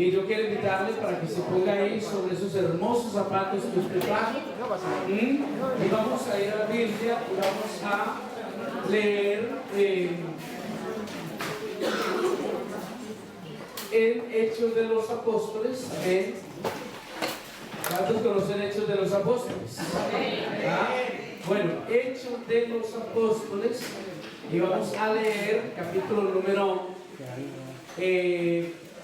Y yo quiero invitarle para que se ponga ahí sobre esos hermosos zapatos que usted trajo. Y vamos a ir a la Biblia y vamos a leer en Hechos de los Apóstoles. ¿Cuántos conocen Hechos de los Apóstoles? Bueno, Hechos de los Apóstoles. Y vamos a leer capítulo número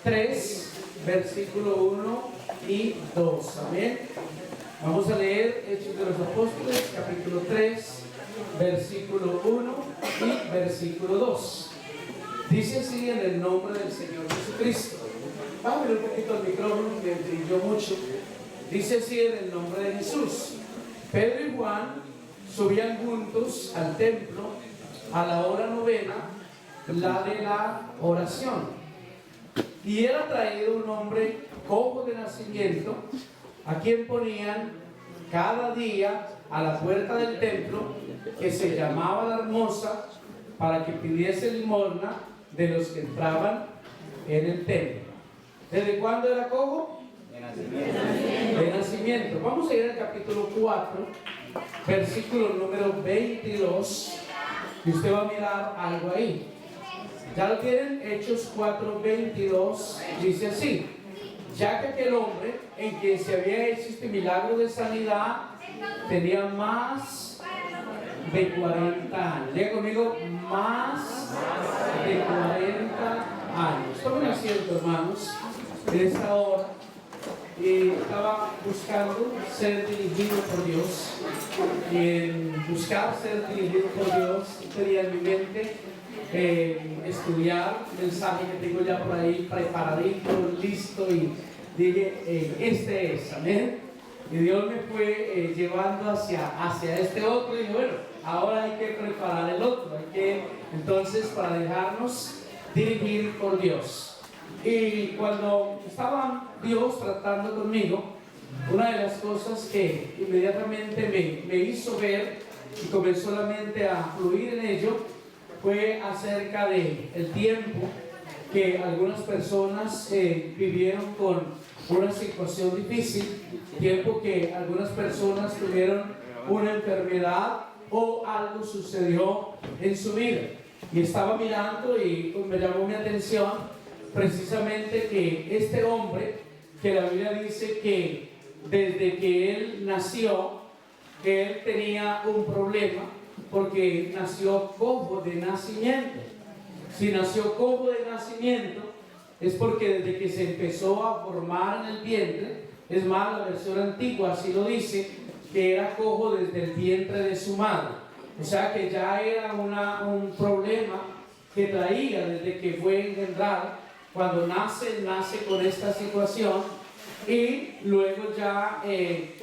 3, versículo 1 y 2. Amén. Vamos a leer Hechos de los Apóstoles, capítulo 3, versículo 1 y versículo 2. Dice así en el nombre del Señor Jesucristo. Vamos a ver un poquito al micrófono que brilló mucho. Dice así en el nombre de Jesús. Pedro y Juan subían juntos al templo a la hora novena, la de la oración. Y era traído un hombre cojo de nacimiento, a quien ponían cada día a la puerta del templo, que se llamaba la Hermosa, para que pidiese limosna de los que entraban en el templo. ¿Desde cuándo era cojo? De nacimiento. De nacimiento. Vamos a ir al capítulo 4, versículo número 22, y usted va a mirar algo ahí. ¿Ya lo tienen? Hechos 4, 22, dice así: ya que aquel hombre en quien se había hecho este milagro de sanidad tenía más de 40 años. Diga conmigo, más de 40 años. Tomen asiento, hermanos, en esta hora. Y estaba buscando ser dirigido por Dios. Y en buscar ser dirigido por Dios, tenía en mi mente estudiar el mensaje que tengo ya por ahí preparadito, listo, y dije, este es, amén. Y Dios me fue llevando hacia este otro, y dije, bueno, ahora hay que preparar el otro, hay que, entonces, para dejarnos dirigir por Dios. Y cuando estaba Dios tratando conmigo, una de las cosas que inmediatamente me hizo ver y comenzó la mente a fluir en ello fue acerca del tiempo que algunas personas vivieron con una situación difícil, tiempo que algunas personas tuvieron una enfermedad o algo sucedió en su vida. Y estaba mirando y me llamó mi atención precisamente que este hombre, que la Biblia dice que desde que él nació, él tenía un problema porque nació cojo de nacimiento. Si nació cojo de nacimiento es porque desde que se empezó a formar en el vientre, es más, la versión antigua así lo dice, que era cojo desde el vientre de su madre. O sea que ya era un problema que traía desde que fue engendrado. Cuando nace con esta situación, y luego ya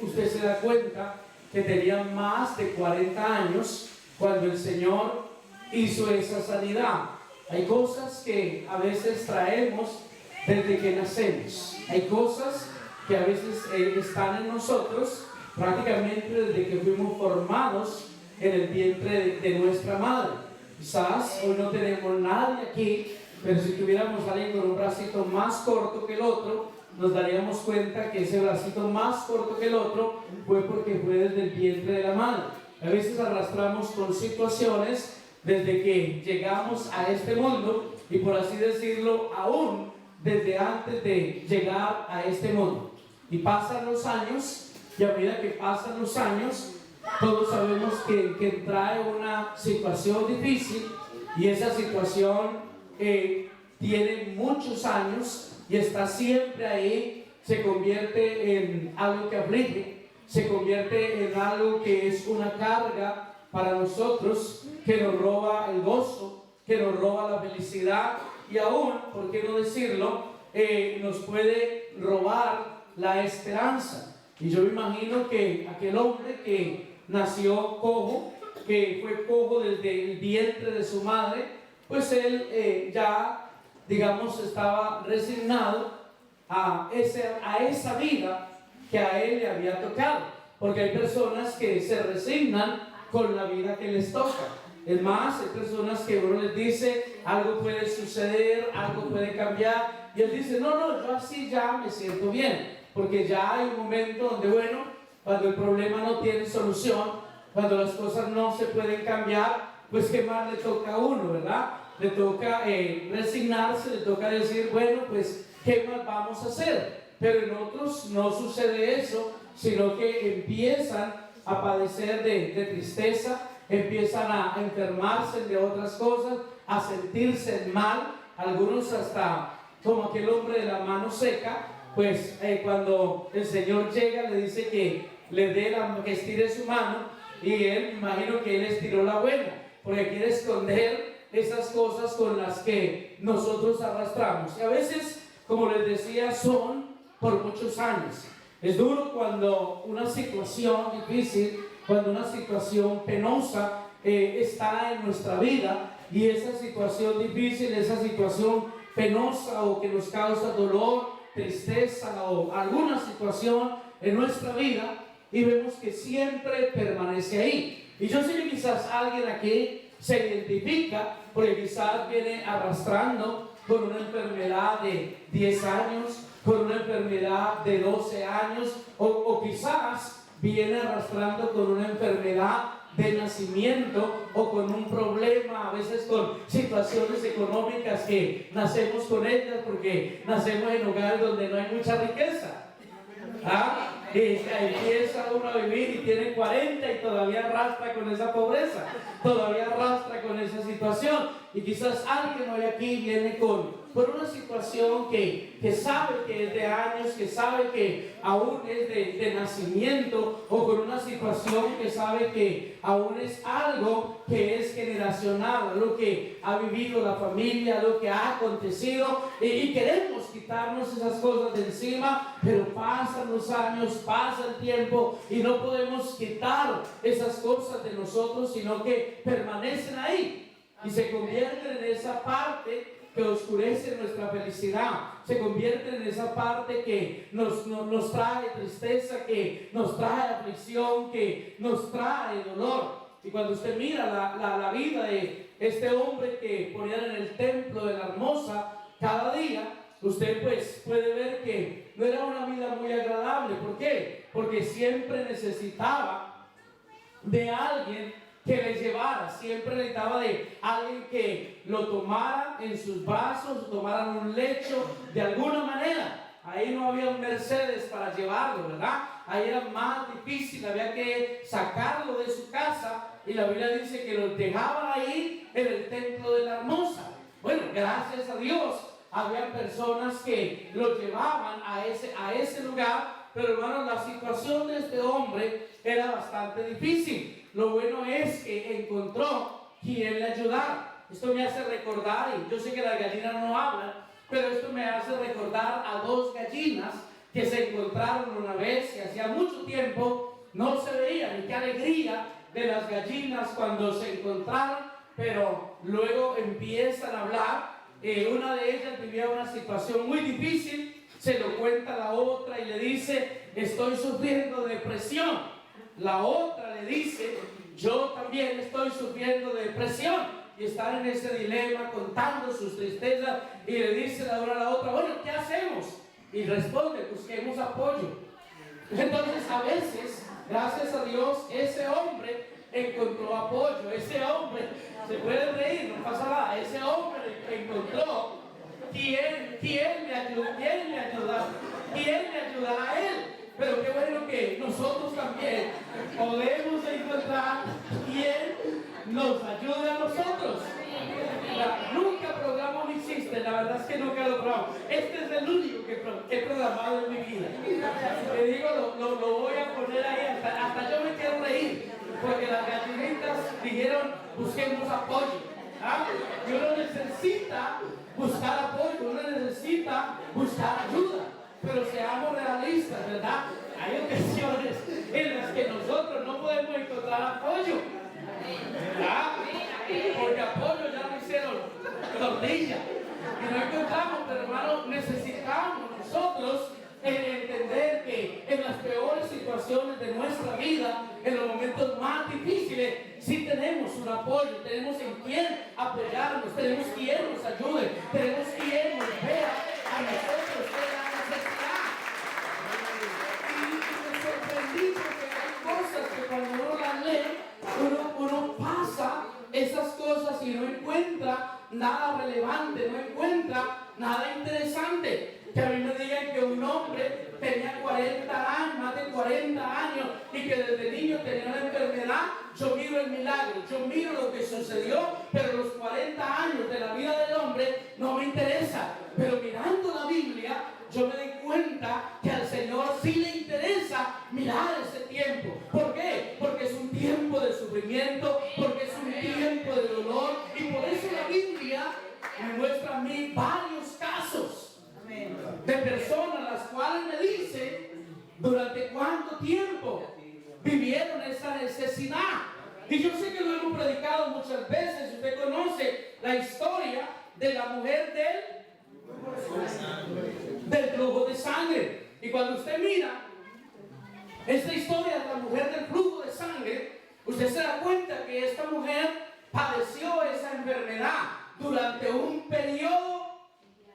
usted se da cuenta que tenía más de 40 años cuando el Señor hizo esa sanidad. Hay cosas que a veces traemos desde que nacemos. Hay cosas que a veces están en nosotros prácticamente desde que fuimos formados en el vientre de nuestra madre. Quizás hoy no tenemos nadie aquí, pero si tuviéramos a alguien con un bracito más corto que el otro, nos daríamos cuenta que ese bracito más corto que el otro fue porque fue desde el vientre de la madre. A veces arrastramos con situaciones desde que llegamos a este mundo, y por así decirlo, aún desde antes de llegar a este mundo. Y pasan los años, y a medida que pasan los años, todos sabemos que trae una situación difícil, y esa situación tiene muchos años y está siempre ahí. Se convierte en algo que aflige, se convierte en algo que es una carga para nosotros, que nos roba el gozo, que nos roba la felicidad, y aún, por qué no decirlo, nos puede robar la esperanza. Y yo me imagino que aquel hombre que nació cojo, que fue cojo desde el vientre de su madre, pues él ya, digamos, estaba resignado a esa vida que a él le había tocado. Porque hay personas que se resignan con la vida que les toca. Es más, hay personas que uno les dice, algo puede suceder, algo puede cambiar, y él dice, no, yo así ya me siento bien, porque ya hay un momento donde, bueno, cuando el problema no tiene solución, cuando las cosas no se pueden cambiar, pues qué más le toca a uno, ¿verdad? Le toca resignarse, le toca decir, bueno, pues qué más vamos a hacer. Pero en otros no sucede eso, sino que empiezan a padecer de tristeza, empiezan a enfermarse de otras cosas, a sentirse mal, algunos hasta como aquel hombre de la mano seca, pues cuando el Señor llega le dice que le dé que estire su mano, y él, me imagino que él estiró la buena, porque quiere esconder esas cosas con las que nosotros arrastramos, y a veces, como les decía, son por muchos años. Es duro cuando una situación difícil, cuando una situación penosa está en nuestra vida, y esa situación difícil, esa situación penosa o que nos causa dolor, tristeza o alguna situación en nuestra vida, y vemos que siempre permanece ahí. Y yo sé que quizás alguien aquí se identifica porque quizás viene arrastrando con una enfermedad de 10 años, con una enfermedad de 12 años, o quizás viene arrastrando con una enfermedad de nacimiento o con un problema, a veces con situaciones económicas que nacemos con ellas porque nacemos en hogares donde no hay mucha riqueza. Y empieza uno a vivir y tiene 40 y todavía arrastra con esa pobreza, todavía arrastra con esa situación. Y quizás alguien hoy aquí viene por una situación que sabe que es de años, que sabe que aún es de nacimiento, o con una situación que sabe que aún es algo que es generacional, lo que ha vivido la familia, lo que ha acontecido, y queremos quitarnos esas cosas de encima, pero pasan los años, pasa el tiempo y no podemos quitar esas cosas de nosotros, sino que permanecen ahí y se convierten en esa parte que oscurece nuestra felicidad, se convierten en esa parte que nos trae tristeza, que nos trae aflicción, que nos trae dolor. Y cuando usted mira la vida de este hombre que ponían en el templo de la Hermosa cada día, usted pues puede ver que no era una vida muy agradable. ¿Por qué? Porque siempre necesitaba de alguien que le llevara, siempre necesitaba de alguien que lo tomara en sus brazos, tomaran un lecho de alguna manera. Ahí no había un Mercedes para llevarlo, ¿verdad? Ahí era más difícil, había que sacarlo de su casa, y la Biblia dice que lo dejaban ahí en el templo de la Hermosa. Bueno, gracias a Dios había personas que lo llevaban a ese lugar, pero hermanos, la situación de este hombre era bastante difícil. Lo bueno es que encontró quien le ayudara. Esto me hace recordar, y yo sé que las gallinas no hablan, pero esto me hace recordar a dos gallinas que se encontraron una vez, y hacía mucho tiempo no se veían, y qué alegría de las gallinas cuando se encontraron, pero luego empiezan a hablar. Una de ellas vivía una situación muy difícil, se lo cuenta a la otra y le dice, estoy sufriendo depresión. La otra le dice, yo también estoy sufriendo depresión, y están en ese dilema contando sus tristezas, y le dice la una a la otra, bueno, ¿qué hacemos? Y responde, busquemos apoyo. Entonces a veces, gracias a Dios, ese hombre encontró apoyo, ese hombre, se puede reír, no pasa nada, ese hombre encontró quién me ayudará a él. Pero qué bueno que nosotros también podemos encontrar quien nos ayude a nosotros. Nunca programo ni existe, la verdad es que nunca lo programo. Este es el único que he programado en mi vida. Te digo, lo voy a poner ahí, hasta yo me quiero reír, porque las gallinitas dijeron, busquemos apoyo. Y uno necesita buscar apoyo, uno necesita buscar ayuda. Pero seamos realistas, ¿verdad? Hay ocasiones en las que nosotros no podemos encontrar apoyo, ¿verdad? Porque apoyo ya lo hicieron tortilla y no encontramos, pero hermano, necesitamos nosotros entender que en las peores situaciones de nuestra vida, en los momentos más difíciles, sí tenemos un apoyo, tenemos ayudarnos, tenemos quien nos ayude, tenemos quien nos vea a nosotros en la necesidad. Y me sorprendí porque hay cosas que cuando uno las lee, uno pasa esas cosas y no encuentra nada relevante, no encuentra nada interesante. Que a mí me digan que un hombre tenía 40 años, más de 40 años, y que desde niño tenía una enfermedad, yo miro el milagro, yo miro lo que sucedió, pero los 40 años de la vida del hombre no me interesa. Pero mirando la Biblia, yo me di cuenta que al Señor sí le interesa mirar ese tiempo. ¿Por qué? Porque es un tiempo de sufrimiento, porque es un tiempo de dolor, y por eso la Biblia me muestra a mí varios casos de personas las cuales me dicen durante cuánto tiempo vivieron esa necesidad. Y yo sé que lo hemos predicado muchas veces. Usted conoce la historia de la mujer del flujo de sangre. Y cuando usted mira esta historia de la mujer del flujo de sangre, usted se da cuenta que esta mujer padeció esa enfermedad durante un periodo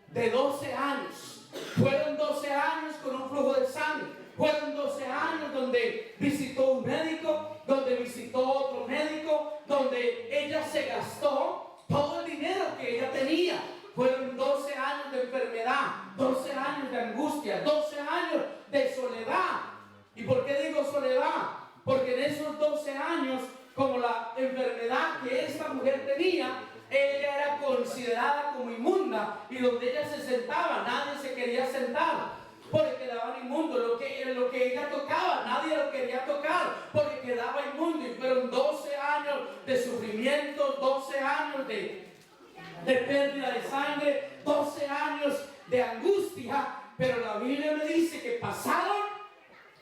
de 12 años. Fueron 12 años con un flujo de sangre. Fueron 12 años donde visitó un médico, donde visitó otro médico, donde ella se gastó todo el dinero que ella tenía. Fueron 12 años de enfermedad, 12 años de angustia, 12 años de soledad. ¿Y por qué digo soledad? Porque en esos 12 años, como la enfermedad que esta mujer tenía, ella era considerada como inmunda, y donde ella se sentaba, nadie se quería sentar porque quedaban inmundos. Lo que ella tocaba, nadie lo quería tocar porque quedaba inmundo. Y fueron 12 años de sufrimiento, 12 años de pérdida de sangre, 12 años de angustia. Pero la Biblia me dice que pasaron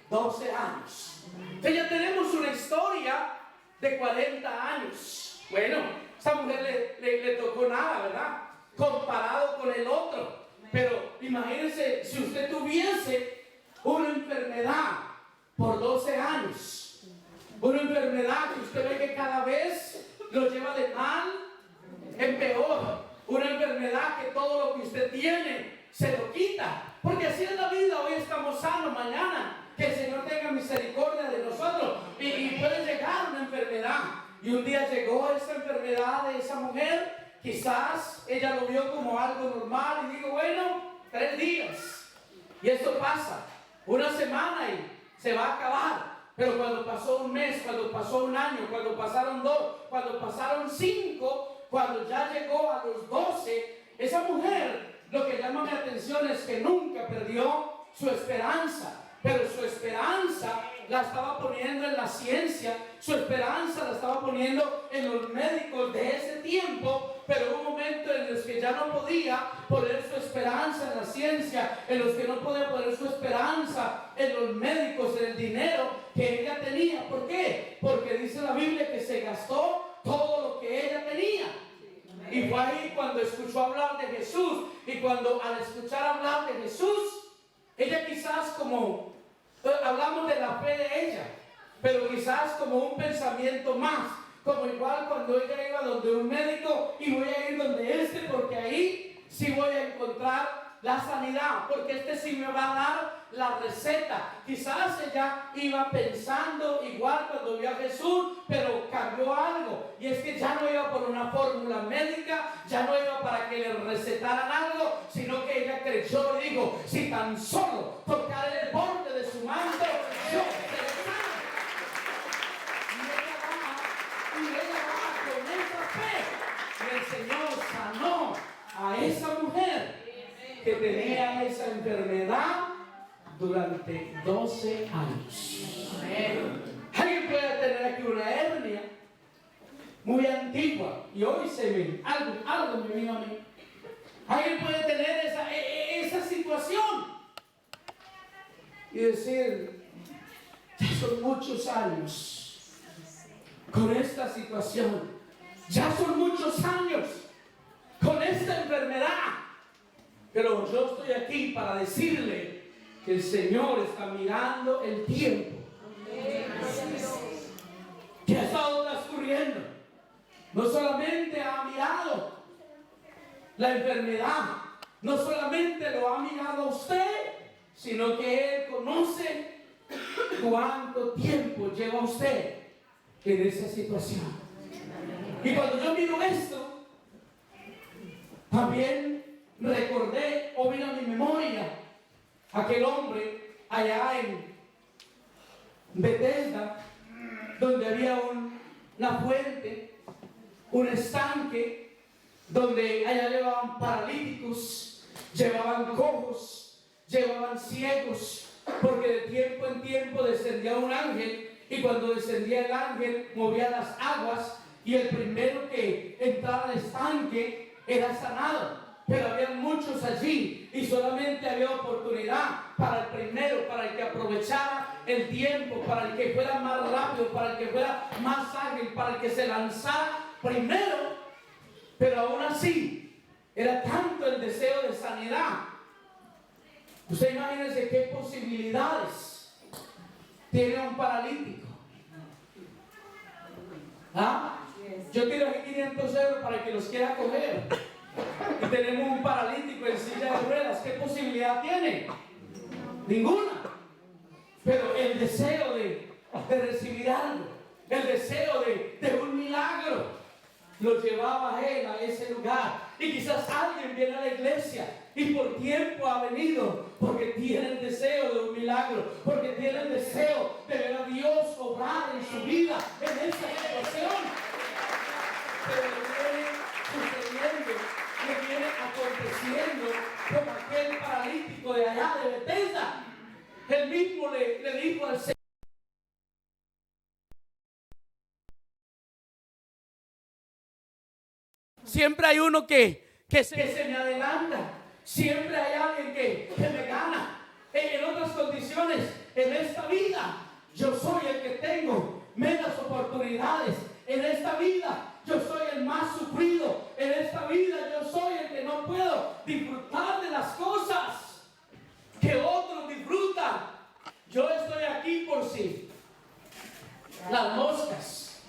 12 años. Entonces ya tenemos una historia de 40 años. Bueno, esta mujer le tocó nada, ¿verdad? Comparado con el otro. Pero imagínense si usted tuviese una enfermedad por 12 años. Una enfermedad que usted ve que cada vez lo lleva de mal en peor. Una enfermedad que todo lo que usted tiene se lo quita. Porque así es la vida. Hoy estamos sanos, mañana que el Señor tenga misericordia de nosotros. Y puede llegar una enfermedad. Y un día llegó esa enfermedad de esa mujer. Quizás ella lo vio como algo normal y dijo, bueno, 3 días. Y esto pasa. Una semana y se va a acabar. Pero cuando pasó un mes, cuando pasó un año, cuando pasaron 2, cuando pasaron 5, cuando ya llegó a los 12, esa mujer, lo que llama mi atención es que nunca perdió su esperanza. Pero su esperanza la estaba poniendo en la ciencia, su esperanza la estaba poniendo en los médicos de ese tiempo. Pero hubo un momento en los que ya no podía poner su esperanza en la ciencia, en los que no podía poner su esperanza en los médicos, en el dinero que ella tenía. ¿Por qué? Porque dice la Biblia que se gastó todo lo que ella tenía. Y fue ahí cuando escuchó hablar de Jesús, y cuando al escuchar hablar de Jesús, ella quizás como, hablamos de la fe de ella, pero quizás como un pensamiento más, como igual cuando ella iba donde un médico, y voy a ir donde este porque ahí sí voy a encontrar la sanidad, porque este sí me va a dar la receta. Quizás ella iba pensando igual cuando vio a Jesús, pero cambió algo, y es que ya no iba por una fórmula médica, ya no iba para que le recetaran algo, sino que ella creyó y dijo, si tan solo tocar el borde de su manto, yo seré sano. Y ella va con esa fe, y el Señor sanó a esa mujer que tenía esa enfermedad durante 12 años. Alguien puede tener aquí una hernia muy antigua, y hoy se ve algo me vino a mí. Alguien puede tener esa situación y decir, ya son muchos años con esta situación, ya son muchos años con esta enfermedad. Pero yo estoy aquí para decirle que el Señor está mirando el tiempo que ha estado transcurriendo. No solamente ha mirado La enfermedad no solamente lo ha mirado a usted, sino que Él conoce cuánto tiempo lleva usted en esa situación. Y cuando yo miro esto, también recordé o vino a mi memoria aquel hombre allá en Bethesda, donde había una fuente, un estanque, donde allá llevaban paralíticos, llevaban cojos, llevaban ciegos, porque de tiempo en tiempo descendía un ángel, y cuando descendía el ángel movía las aguas, y el primero que entraba al estanque era sanado. Pero había muchos allí y solamente había oportunidad para el primero, para el que aprovechara el tiempo, para el que fuera más rápido, para el que fuera más ágil, para el que se lanzara primero. Pero aún así era tanto el deseo de sanidad. Usted imagínese qué posibilidades tiene un paralítico. ¿Ah? Yo tiro aquí 500 euros para el que los quiera coger. Y tenemos un paralítico en silla de ruedas. ¿Qué posibilidad tiene? Ninguna. Pero el deseo de recibir algo, el deseo de un milagro, lo llevaba a él a ese lugar. Y quizás alguien viene a la iglesia y por tiempo ha venido porque tiene el deseo de un milagro, porque tiene el deseo de ver a Dios obrar en su vida en esa situación. Pero le viene sucediendo, le viene aconteciendo como aquel paralítico de allá de Bethesda. Él mismo le dijo al Señor: siempre hay uno que se me adelanta, siempre hay alguien que me gana. En otras condiciones, en esta vida, yo soy el que tengo menos oportunidades. En esta vida, yo soy el más sufrido. En esta vida, yo soy el que no puedo disfrutar de las cosas que otros disfrutan. Yo estoy aquí por si las moscas.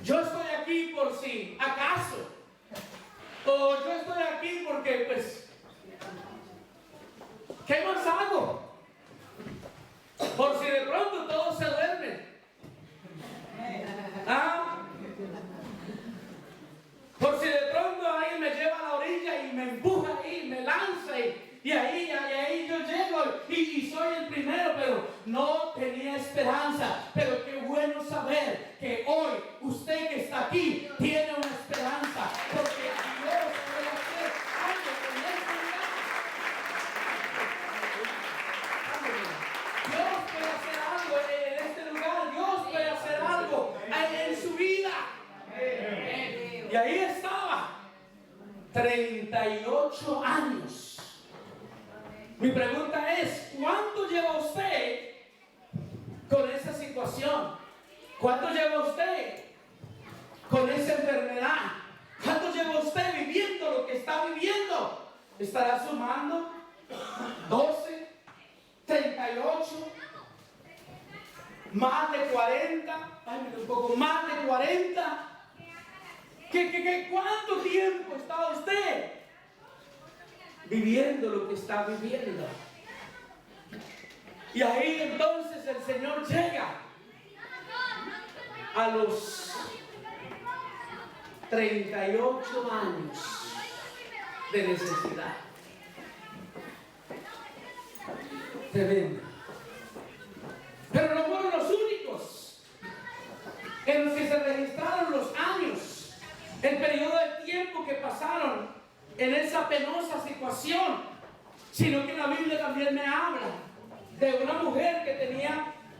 Yo estoy aquí por si acaso. O yo estoy aquí porque, pues, ¿qué más hago? Por si de pronto todos se duermen. ¿Ah? Por si de pronto alguien me lleva a la orilla y me empuja y me lanza y ahí yo llego y soy el primero, pero no tenía esperanza. Pero qué bueno saber que hoy usted que está aquí tiene una esperanza, porque Dios puede hacer algo con este lugar. Dios puede hacer algo en este lugar. Dios puede hacer algo en su vida. Y ahí estaba, 38 años. Mi pregunta es, ¿cuánto lleva usted con esa situación? ¿Cuánto lleva usted con esa enfermedad? ¿Cuánto lleva usted viviendo lo que está viviendo? ¿Estará sumando 12, 38, más de 40? Un poco más de 40. ¿Cuánto tiempo está usted viviendo lo que está viviendo? Y ahí entonces el Señor llega a los 38 años de necesidad. Tremendo. Pero no fueron los únicos en los que se registraron los años, el periodo de tiempo que pasaron en esa penosa situación, sino que la Biblia también me habla de una mujer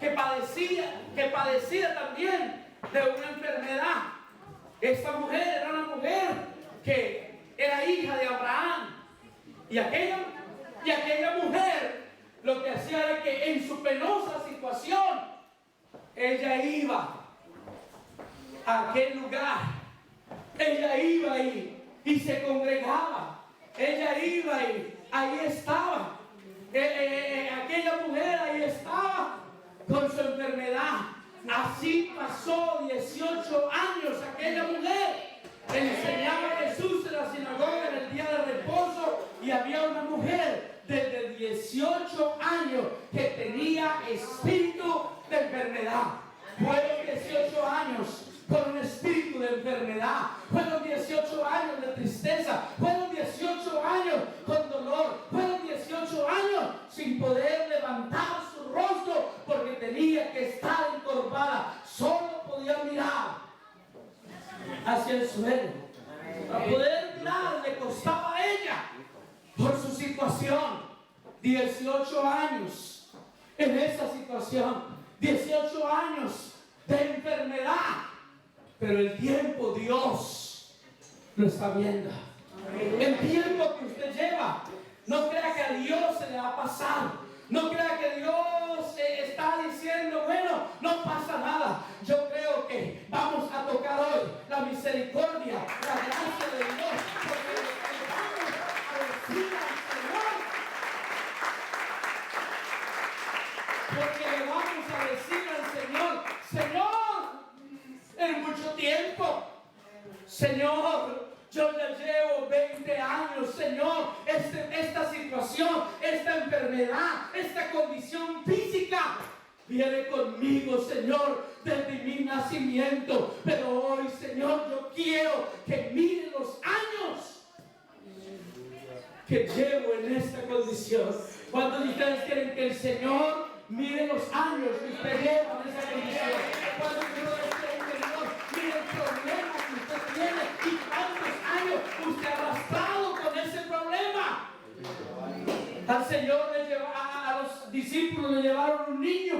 que padecía también de una enfermedad. Esta mujer era una mujer que era hija de Abraham, y aquella mujer lo que hacía era que en su penosa situación ella iba a aquel lugar, ella iba y se congregaba, ella iba y ahí estaba. Aquella mujer ahí estaba con su enfermedad. Así pasó 18 años aquella mujer. Enseñaba a Jesús en la sinagoga 18 años que tenía espíritu de enfermedad. Fueron 18 años con un espíritu de enfermedad. Fueron 18 años de tristeza. Fueron 18 años con dolor. Fueron 18 años sin poder levantar su rostro porque tenía que estar encorvada. Solo podía mirar hacia el suelo. Para poder mirar le costaba a ella por su situación. 18 años en esa situación. 18 años de enfermedad. Pero el tiempo Dios lo está viendo. El tiempo que usted lleva, no crea que a Dios se le va a pasar. No crea que Dios está diciendo, bueno, no pasa nada. Yo creo que vamos a tocar hoy la misericordia, la gracia de Dios, porque le vamos a decir al Señor, porque le vamos a decir al Señor, Señor, en mucho tiempo, Señor, yo ya llevo 20 años, Señor, esta situación, esta enfermedad, esta condición física viene conmigo, Señor, desde mi nacimiento. Pero hoy, Señor, yo quiero que mire los años que llevo en esta condición. ¿Cuántos de ustedes quieren que el Señor mire los años que usted lleva en esa condición? ¿Cuántos de ustedes quieren que Dios mire el problema que usted tiene y cuántos años usted ha arrastrado con ese problema? Al Señor a los discípulos le llevaron un niño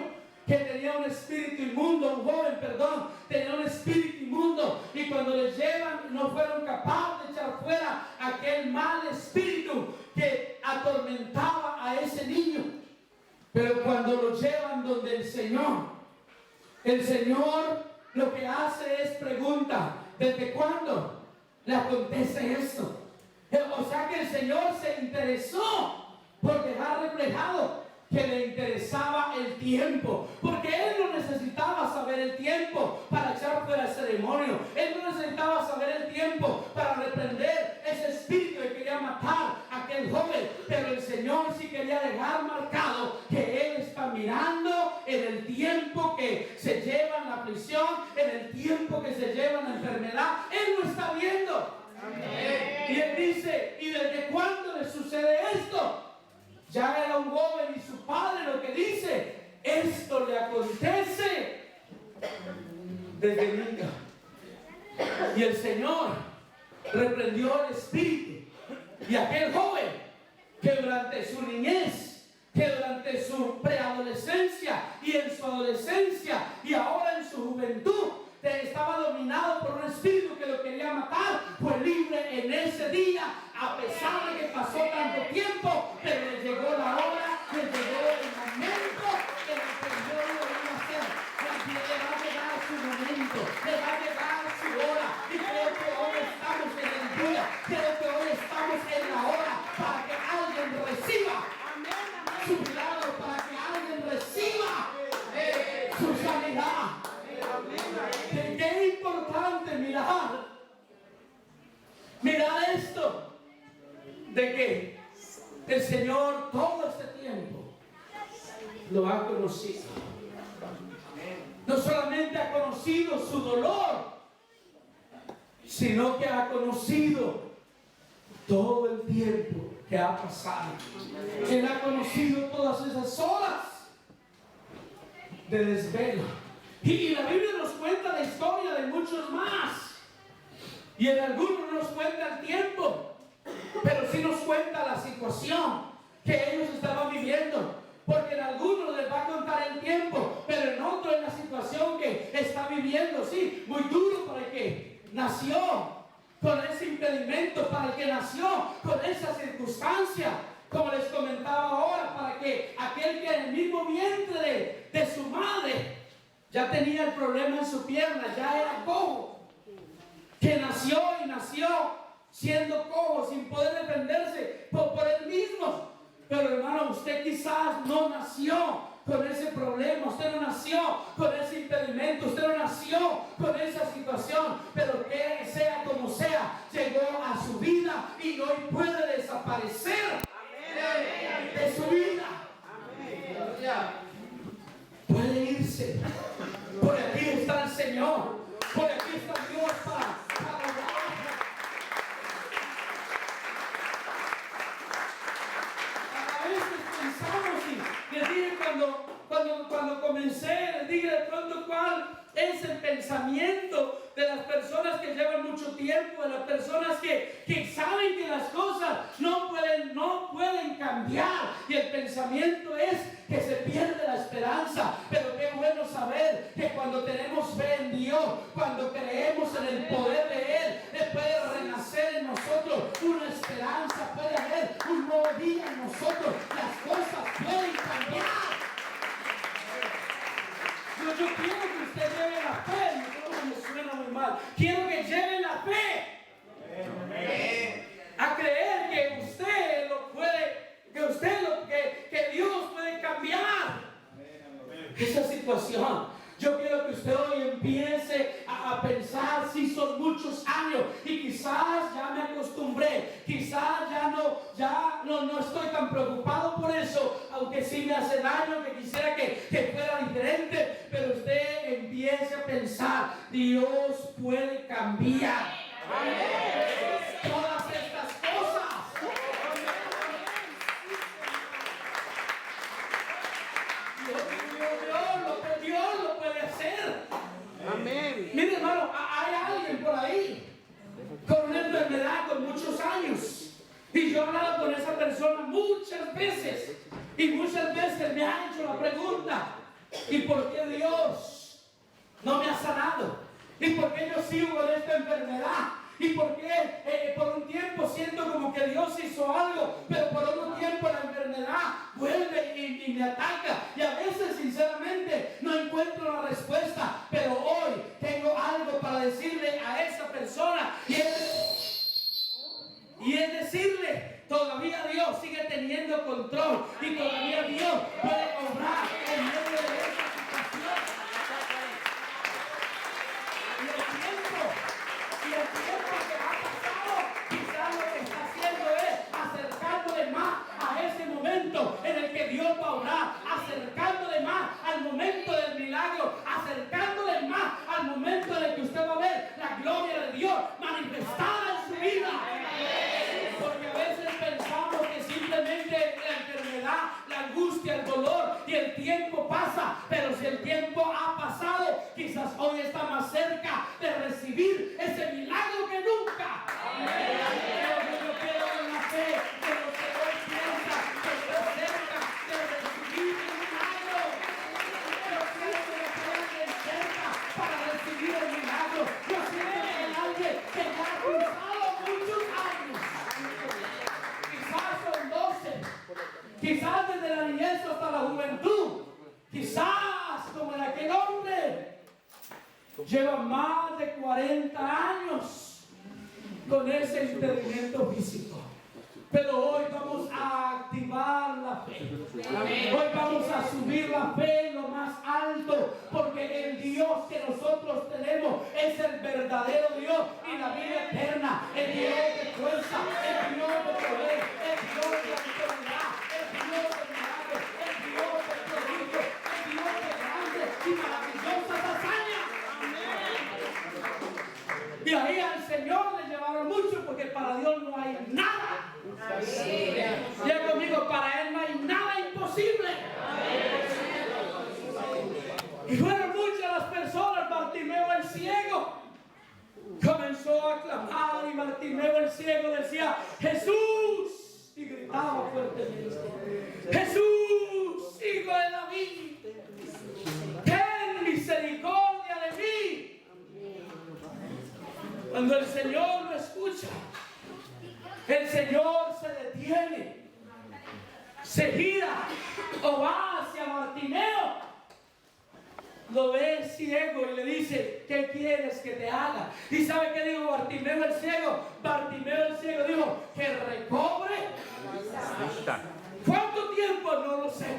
que tenía un espíritu inmundo, un joven, perdón, tenía un espíritu inmundo, y cuando le llevan no fueron capaces de echar fuera aquel mal espíritu que atormentaba a ese niño. Pero cuando lo llevan donde el Señor lo que hace es pregunta, ¿desde cuándo le acontece esto? O sea que el Señor se interesó por dejar reflejado que le interesaba el tiempo, porque Él no necesitaba saber el tiempo para echar fuera ese demonio. Él no necesitaba saber el tiempo para reprender ese espíritu que quería matar a aquel joven, pero el Señor sí quería dejar marcado que Él está mirando en el tiempo que se lleva en la prisión, en el tiempo que se lleva en la enfermedad. Él lo está viendo. Amén. Y Él dice, ¿y desde cuándo le sucede esto? Ya era un joven y su padre lo que dice, esto le acontece desde niño. Y el Señor reprendió el espíritu. Y aquel joven que durante su niñez, que durante su preadolescencia y en su adolescencia y ahora en su juventud estaba dominado por un espíritu que lo quería matar, fue libre en ese día, a pesar de que pasó tanto tiempo, pero le llegó la hora, le llegó el momento que el Señor lo iba a hacer. Le va a llegar su momento, le va a llegar su hora, y creo que hoy estamos en el día, creo que hoy estamos en la hora para que alguien reciba su milagro, para que alguien reciba su sanidad. Qué importante mirar esto, de que el Señor todo este tiempo lo ha conocido. No solamente ha conocido su dolor, sino que ha conocido todo el tiempo que ha pasado. Él ha conocido todas esas horas de desvelo. Y la Biblia nos cuenta la historia de muchos más. Y en algunos nos cuenta el tiempo, pero sí nos cuenta la situación que ellos estaban viviendo. Porque en algunos les va a contar el tiempo, pero en otros es la situación que está viviendo. Sí, muy duro para el que nació con ese impedimento, para el que nació con esa circunstancia. Como les comentaba ahora, para que aquel que en el mismo vientre de su madre ya tenía el problema en su pierna, ya era cojo, que nació siendo cojo, sin poder defenderse por él mismo. Pero hermano, usted quizás no nació con ese problema, usted no nació con ese impedimento, usted no nació con esa situación, pero que sea como sea, llegó a su vida y hoy puede desaparecer de su vida. pensamos, y les dije cuando comencé, les dije de pronto cuál es el pensamiento de las personas que llevan mucho tiempo, de las personas que saben que las cosas no pueden cambiar, y el pensamiento es que se pierde la esperanza. Pero qué bueno saber que cuando tenemos fe en Dios, cuando creemos en el poder de Él puede renacer en nosotros una esperanza, puede haber un nuevo día en nosotros, las cosas pueden cambiar. Yo quiero que usted lleve la fe, no me suena muy mal, quiero que lleve la fe a creer que usted lo puede, que Dios puede cambiar esa situación. Yo quiero que usted hoy empiece a pensar, si son muchos años y quizás ya me acostumbré, quizás ya no estoy tan preocupado por eso, aunque sí me hace daño, que quisiera que fuera diferente, pero usted empiece a pensar, Dios puede cambiar todas estas cosas. Dios lo puede hacer. Amén. Mire, hermano, hay alguien por ahí con una enfermedad con muchos años, y yo he hablado con esa persona muchas veces, y muchas veces me ha hecho la pregunta: ¿y por qué Dios no me ha sanado? ¿Y por qué yo sigo con esta enfermedad? ¿Y por qué por un tiempo siento como que Dios hizo algo, pero por otro tiempo la enfermedad vuelve y me ataca? Y a veces sinceramente no encuentro la respuesta, pero hoy tengo algo para decirle a esa persona, y es decirle: todavía Dios sigue teniendo control, y todavía Dios puede obrar en medio de esta situación. Y el tiempo que ha pasado, quizás lo que está haciendo es acercándole más a ese momento en el que Dios va a obrar, acercándole más al momento del milagro, acercándole más al momento en el que usted va a ver la gloria de Dios manifestada en su vida. Porque a veces pensamos que simplemente la enfermedad, la angustia, el dolor y el tiempo pasa, pero si el tiempo ha pasado, quizás hoy está más cerca de recibir ese milagro que nunca. Yo quiero en la fe de los que hoy piensan que está cerca de recibir el milagro. Yo quiero que lo queden cerca para recibir el milagro. Yo siento que hay alguien que ya ha cruzado muchos años. Quizás son 12, quizás desde la niñez hasta la juventud, quizás como en aquel hombre lleva más de 40 años con ese impedimento físico. Pero hoy vamos a activar la fe. Hoy vamos a subir la fe en lo más alto, porque el Dios que nosotros tenemos es el verdadero Dios y la vida eterna, el Dios de fuerza, el Dios de poder, el Dios de autoridad, el Dios de milagros, el Dios de prodigio, el Dios de grandes y maravillosas hazañas. Y ahí al Señor le llevaron mucho, porque para Dios no hay nada. Diga conmigo: para Él no hay nada imposible. Y fueron muchas las personas. Bartimeo el ciego comenzó a clamar, y Bartimeo el ciego decía: Jesús, y gritaba fuertemente: Jesús, hijo de David, ten misericordia de mí. Cuando el Señor lo escucha, el Señor se detiene, se gira o va hacia Bartimeo, lo ve ciego y le dice: ¿qué quieres que te haga? ¿Y sabe qué dijo Bartimeo el ciego? Bartimeo el ciego dijo: que recobre la vista. ¿Cuánto tiempo? No lo sé,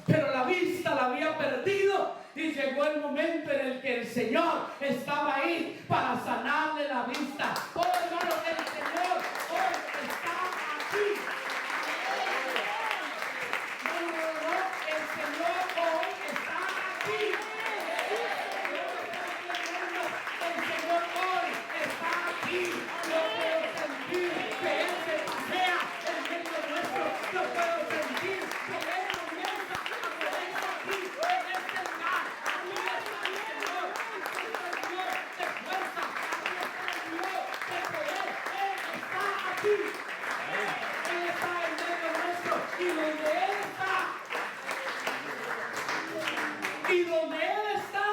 pero la vista la había perdido. Y llegó el momento en el que el Señor estaba ahí para sanarle la vista. Oh, hermano, el Señor hoy está aquí. No, el Señor hoy está aquí. El Señor hoy está aquí. Yo puedo sentir que Él se pasea en medio nuestro. Yo puedo sentir que Y donde Él está,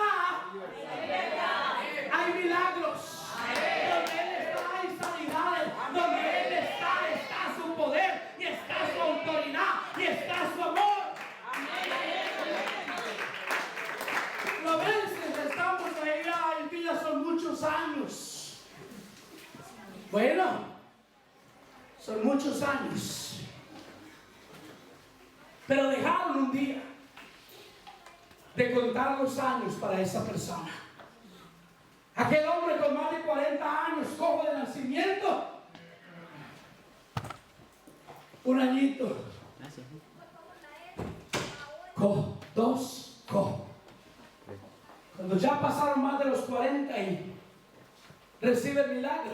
hay milagros. Donde Él está, hay sanidades. Donde Él está su poder, y está su autoridad, y está su amor. A veces estamos ahí, ay, vida, son muchos años. Bueno, son muchos años. Pero dejaron un día de contar los años para esa persona. Aquel hombre con más de 40 años, cojo de nacimiento, un añito, cojo, dos, cojo. Cuando ya pasaron más de los 40 y recibe el milagro,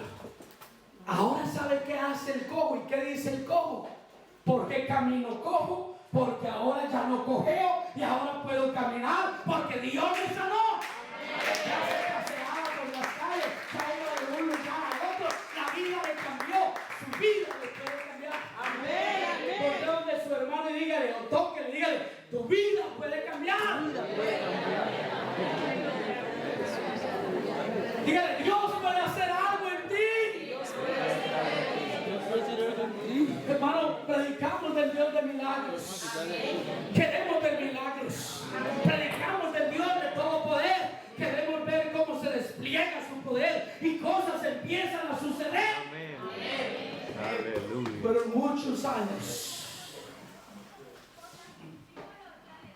ahora sabe qué hace el cojo y qué dice el cojo. ¿Por qué camino cojo? Porque ahora ya no cojeo y ahora puedo caminar porque Dios me sanó. Ya se paseaba por las calles, ya iba de un lugar a otro. La vida le cambió, su vida le puede cambiar. Amén. Por donde su hermano y dígale, o tóquele, dígale, tu vida puede cambiar. Dígale, Dios puede hacer algo en ti. Hermano, predicamos del Dios de milagros. Queremos ver milagros. Predicamos del Dios de todo poder. Queremos ver cómo se despliega su poder y cosas empiezan a suceder. Fueron muchos años,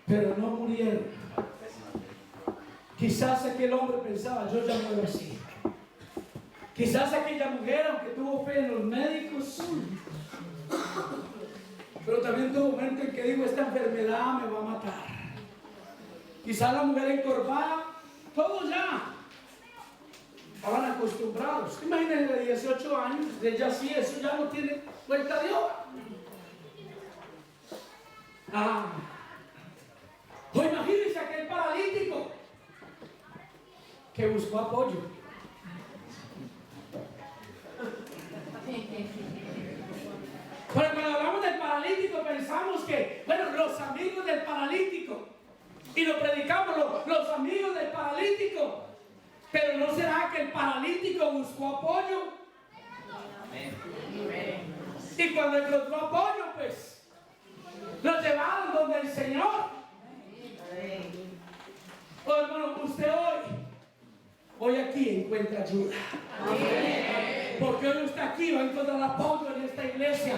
pero no murieron. Quizás aquel hombre pensaba, yo ya muero así. Quizás aquella mujer, aunque tuvo fe en los médicos, pero también tuvo un momento en que dijo, esta enfermedad me va a matar. Quizás la mujer encorvada, todos ya estaban acostumbrados. Imagínense, de 18 años, de ella sí, eso ya no tiene vuelta de hoja. O imagínense aquel paralítico que buscó apoyo. Pero cuando hablamos del paralítico pensamos que, bueno, los amigos del paralítico, y lo predicamos, los amigos del paralítico. Pero ¿no será que el paralítico buscó apoyo? Y cuando encontró apoyo, pues lo llevaron donde el Señor. Oh, hermano, usted hoy aquí encuentra ayuda. Porque hoy usted aquí va a encontrar apoyo en esta iglesia.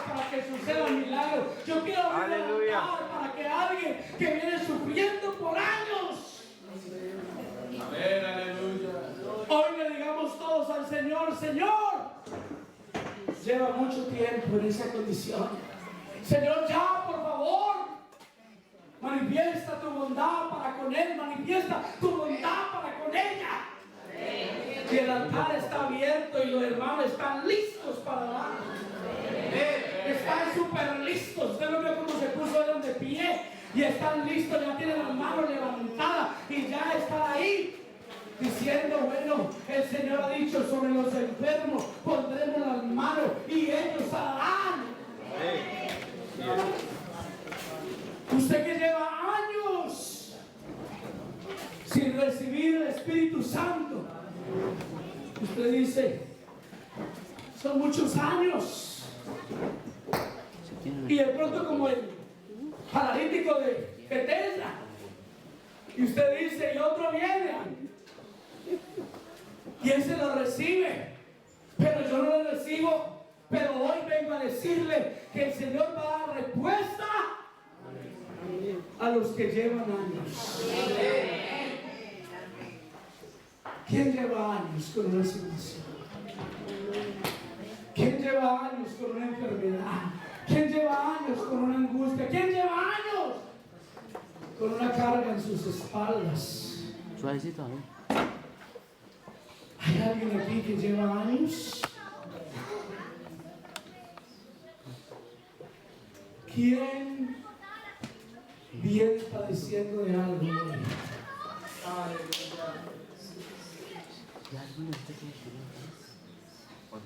Para que suceda un milagro. Yo quiero abrir para que alguien que viene sufriendo por años, amén, aleluya, hoy le digamos todos al Señor, Señor, lleva mucho tiempo en esa condición. Señor, ya, por favor, manifiesta tu bondad para con él, manifiesta tu bondad para con ella. Y el altar está abierto y los hermanos están listos para orar. Están súper listos. Usted no ve cómo se puso de pie y están listos, ya tienen las manos levantadas y ya están ahí diciendo, bueno, el Señor ha dicho, sobre los enfermos pondremos las manos y ellos harán. Usted que lleva años sin recibir el Espíritu Santo, usted dice, son muchos años. Y de pronto, como el paralítico de Bethesda, y usted dice, y otro viene y ese lo recibe, pero yo no lo recibo. Pero hoy vengo a decirle que el Señor va a dar respuesta a los que llevan años. ¿Quién lleva años con una situación? ¿Quién lleva años con una enfermedad? ¿Quién lleva años con una angustia? ¿Quién lleva años con una carga en sus espaldas? Suavecito, ¿eh? ¿Hay alguien aquí que lleva años? ¿Quién viene padeciendo de algo?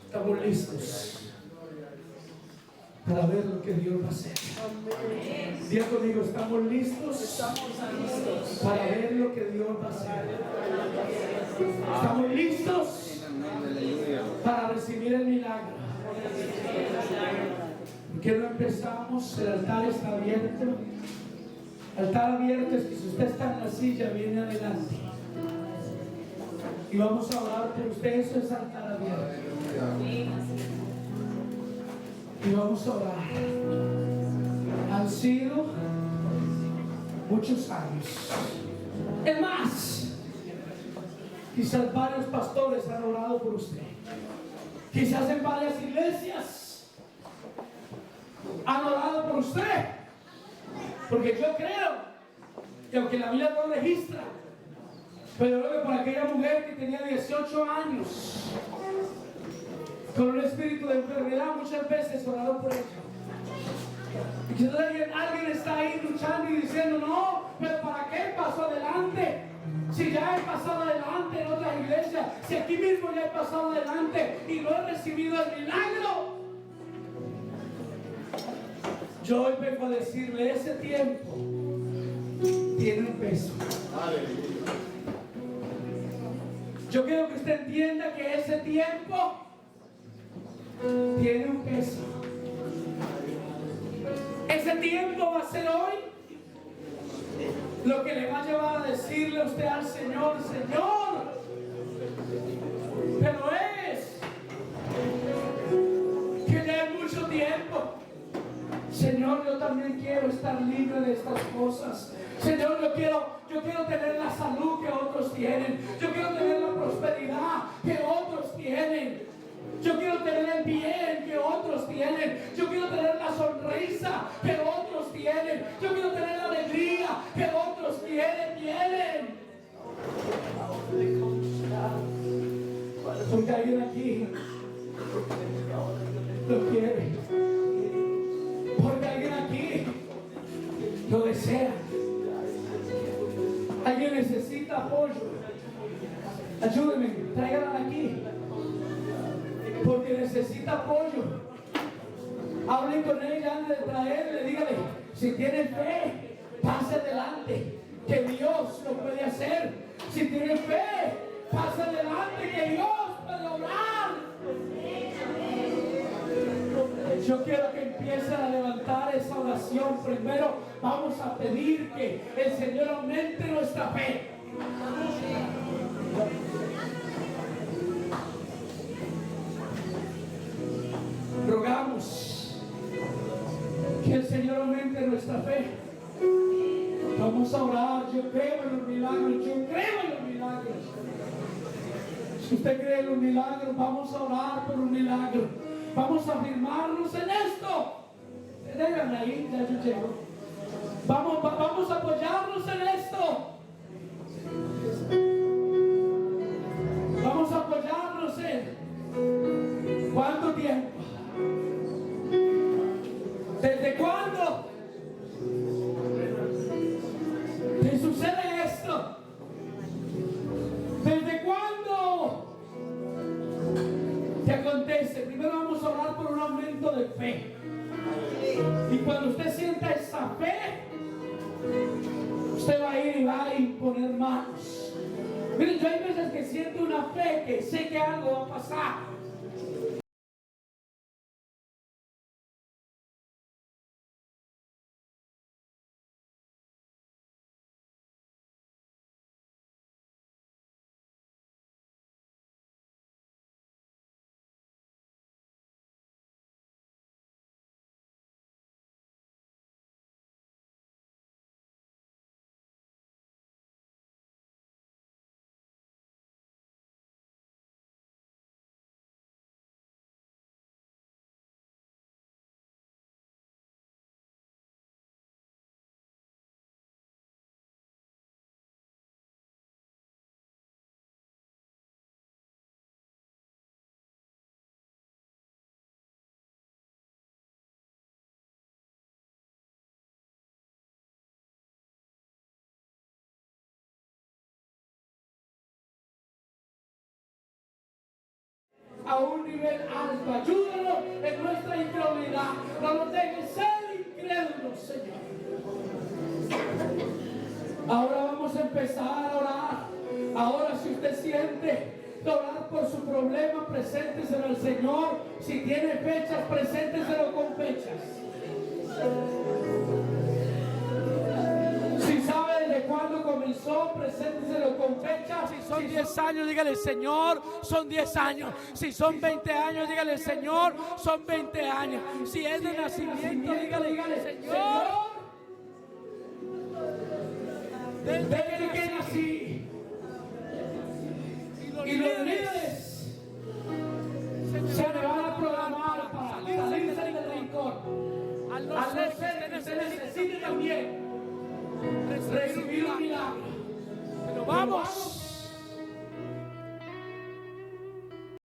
Estamos listos para ver lo que Dios va a hacer. Diga conmigo, estamos listos para ver lo que Dios va a hacer. Estamos listos para recibir el milagro. ¿Por qué no empezamos? El altar está abierto. El altar abierto es que si usted está en la silla, viene adelante. Y vamos a orar por usted. Eso es altar abierto. Y vamos a orar. Han sido muchos años. Es más, quizás varios pastores han orado por usted. Quizás en varias iglesias han orado por usted. Porque yo creo que aunque la Biblia no registra, pero creo que por aquella mujer que tenía 18 años con un espíritu de enfermedad, muchas veces oraron por ella. Y quizás alguien está ahí luchando y diciendo, no, pero ¿para qué pasó adelante? Si ya he pasado adelante en otras iglesias, si aquí mismo ya he pasado adelante y no he recibido el milagro. Yo hoy vengo a decirle, ese tiempo tiene un peso. Yo quiero que usted entienda que ese tiempo tiene un peso. Ese tiempo va a ser hoy lo que le va a llevar a decirle a usted al Señor, Señor, pero es que ya hay mucho tiempo. Señor, yo también quiero estar libre de estas cosas. Señor, yo quiero tener la salud que otros tienen. Yo quiero tener la prosperidad que otros tienen. Yo quiero tener el bien que otros tienen. Yo quiero tener la sonrisa que otros tienen. Yo quiero tener la alegría que otros tienen. Porque alguien aquí lo quiere. Porque alguien aquí lo desea. Alguien necesita apoyo. Ayúdenme, tráiganla aquí. Porque necesita apoyo. Hablen con ella antes de traerle. Dígale, si tiene fe, pase adelante, que Dios lo puede hacer. Si tiene fe, pase adelante, que Dios puede obrar. Yo quiero que empiecen a levantar esa oración. Primero vamos a pedir que el Señor aumente nuestra fe. Rogamos que el Señor aumente nuestra fe. Vamos a orar. Yo creo en los milagros. Yo creo en los milagros. Si usted cree en los milagros, vamos a orar por un milagro. Vamos a afirmarnos en esto. Déjame ahí, ya yo llego. Vamos a apoyarnos en esto. Vamos a apoyarnos en ¿cuánto tiempo? ¿Desde cuándo? ¿Te sucede esto? ¿Desde cuándo te acontece? Primero vamos a orar por un aumento de fe. Y cuando usted sienta esa fe, usted va a ir y va a imponer manos. Miren, yo hay veces que siento una fe que sé que algo va a pasar. a un nivel alto. Ayúdanos en nuestra incredulidad. No nos dejes ser incrédulos, Señor. Ahora vamos a empezar a orar. Ahora, si usted siente orar por su problema, presénteselo al Señor. Si tiene fechas, presénteselo con fechas. Si sabe desde cuándo comenzó, presénteselo con fechas. Si son 10 años, dígale: Señor, son 10 años. Si son 20 años, dígale: Señor, son 20 años. Si es de nacimiento, dígale: Señor, desde que nací. Y los líderes